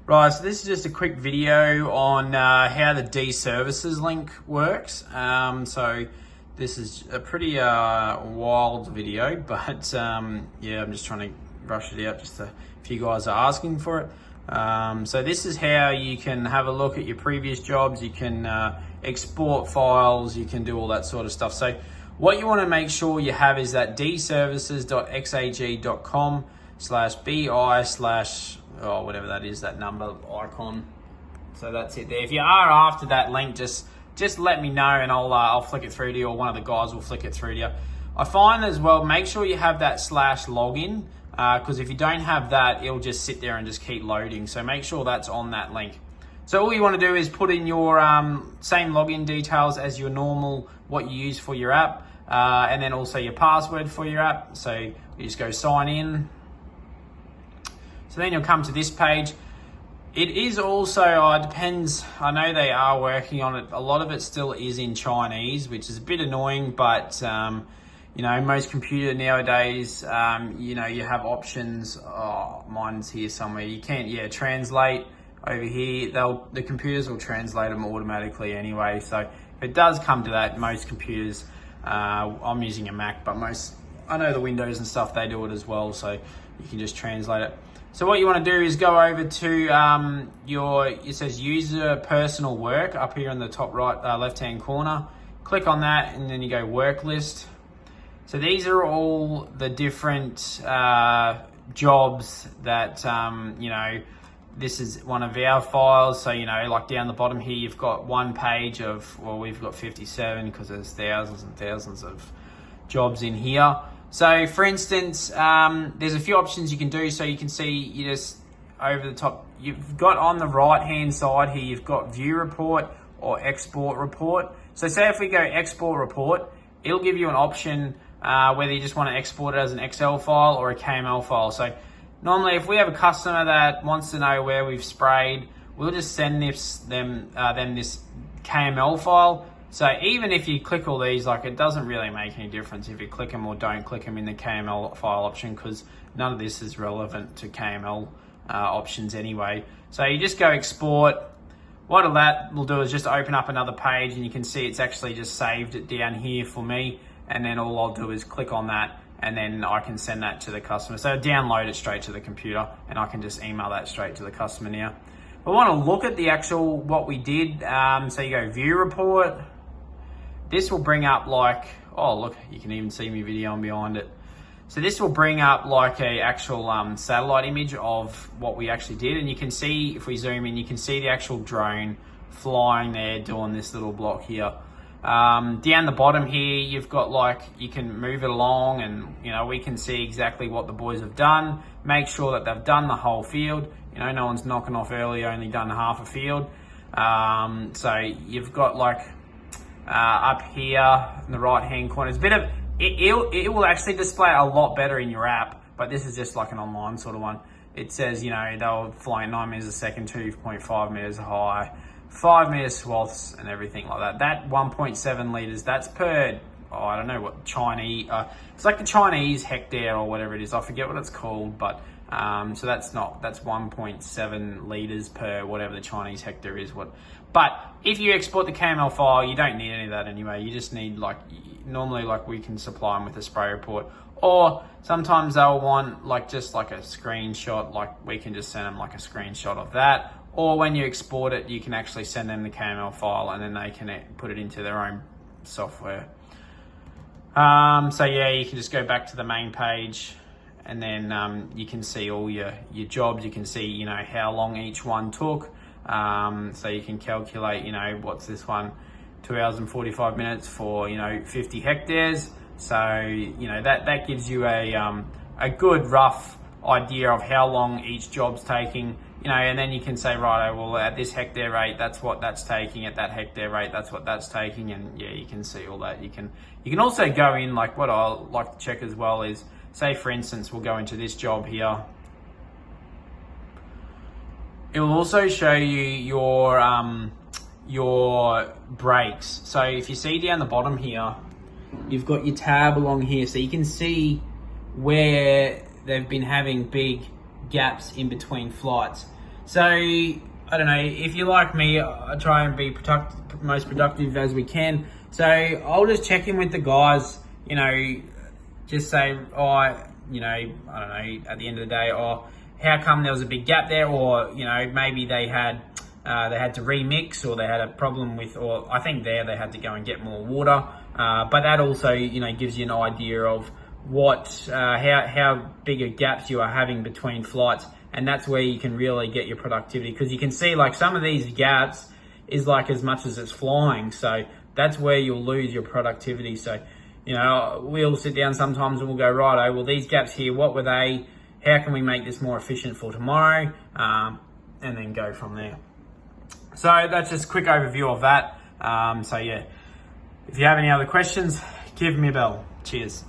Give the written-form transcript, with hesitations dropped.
Right, so this is just a quick video on how the Dservices link works. So this is a pretty wild video, but yeah, I'm just trying to rush it out just if you guys are asking for it. So this is how you can have a look at your previous jobs. You can export files, you can do all that sort of stuff. So what you want to make sure you have is that dservices.xag.com/bi/ or whatever that is, that number icon. So that's it there. If you are after that link, just let me know and I'll flick it through to you, or one of the guys will flick it through to you. I find as well, make sure you have that /login, because if you don't have that, it'll just sit there and just keep loading. So make sure that's on that link. So all you want to do is put in your same login details as your normal, what you use for your app, and then also your password for your app. So you just go sign in. So then you'll come to this page. It is also, depends, I know they are working on it. A lot of it still is in Chinese, which is a bit annoying, but you know, most computer nowadays, you know, you have options. Oh, mine's here somewhere. You can't, translate over here. The computers will translate them automatically anyway. So if it does come to that, most computers, I'm using a Mac, but I know the Windows and stuff, they do it as well. So you can just translate it. So what you want to do is go over to it says user personal work up here in the top right left hand corner. Click on that and then you go work list. So these are all the different jobs that you know, this is one of our files. So, you know, like down the bottom here, you've got one page of, well, we've got 57 because there's thousands and thousands of jobs in here. So for instance, there's a few options you can do. So you can see, you just over the top, you've got on the right hand side here, you've got view report or export report. So say if we go export report, it'll give you an option whether you just want to export it as an Excel file or a KML file. So normally if we have a customer that wants to know where we've sprayed, we'll just send them this KML file. So even if you click all these, like, it doesn't really make any difference if you click them or don't click them in the KML file option, because none of this is relevant to KML options anyway. So you just go export. What that will do is just open up another page, and you can see it's actually just saved it down here for me. And then all I'll do is click on that, and then I can send that to the customer. So download it straight to the computer, and I can just email that straight to the customer now. I want to look at the actual, what we did. So you go view report. This will bring up like, oh look, you can even see me video on behind it. So this will bring up like a actual satellite image of what we actually did. And you can see, if we zoom in, you can see the actual drone flying there doing this little block here. Down the bottom here, you've got like, you can move it along, and you know, we can see exactly what the boys have done. Make sure that they've done the whole field. You know, no one's knocking off early, only done half a field. So you've got like, up here in the right hand corner, it's a bit of it will actually display a lot better in your app, but this is just like an online sort of one. It says, you know, they were flying 9 meters a second, 2.5 meters high, 5 meter swaths and everything like that. That 1.7 liters, that's per, oh, I don't know what Chinese, it's like the Chinese hectare or whatever it is. I forget what it's called, but so that's 1.7 liters per whatever the Chinese hectare is. But if you export the KML file, you don't need any of that anyway. You just need, like, normally like we can supply them with a spray report, or sometimes they'll want like just like a screenshot, like we can just send them like a screenshot of that. Or when you export it, you can actually send them the KML file, and then they can put it into their own software. So yeah, you can just go back to the main page, and then you can see all your jobs. You can see, you know, how long each one took. So you can calculate, you know, what's this one, 2 hours and 45 minutes for, you know, 50 hectares. So, you know, that gives you a good rough idea of how long each job's taking, you know, and then you can say, right, well, at this hectare rate, that's what that's taking. At that hectare rate, that's what that's taking. And yeah, you can see all that. You can also go in, like, what I like to check as well is, say for instance, we'll go into this job here. It will also show you your breaks. So if you see down the bottom here, you've got your tab along here, so you can see where they've been having big gaps in between flights. So I don't know, if you're like me, I try and be most productive as we can. So I'll just check in with the guys, you know, just say, oh, you know, I don't know, at the end of the day, oh, how come there was a big gap there? Or, you know, maybe they had to remix, or they had a problem with, or I think they had to go and get more water. But that also, you know, gives you an idea of how bigger gaps you are having between flights. And that's where you can really get your productivity, because you can see like some of these gaps is like as much as it's flying. So that's where you'll lose your productivity. So, you know, we'll sit down sometimes and we'll go, right, well, these gaps here, what were they? How can we make this more efficient for tomorrow? And then go from there. So that's just a quick overview of that. So yeah, if you have any other questions, give me a bell. Cheers.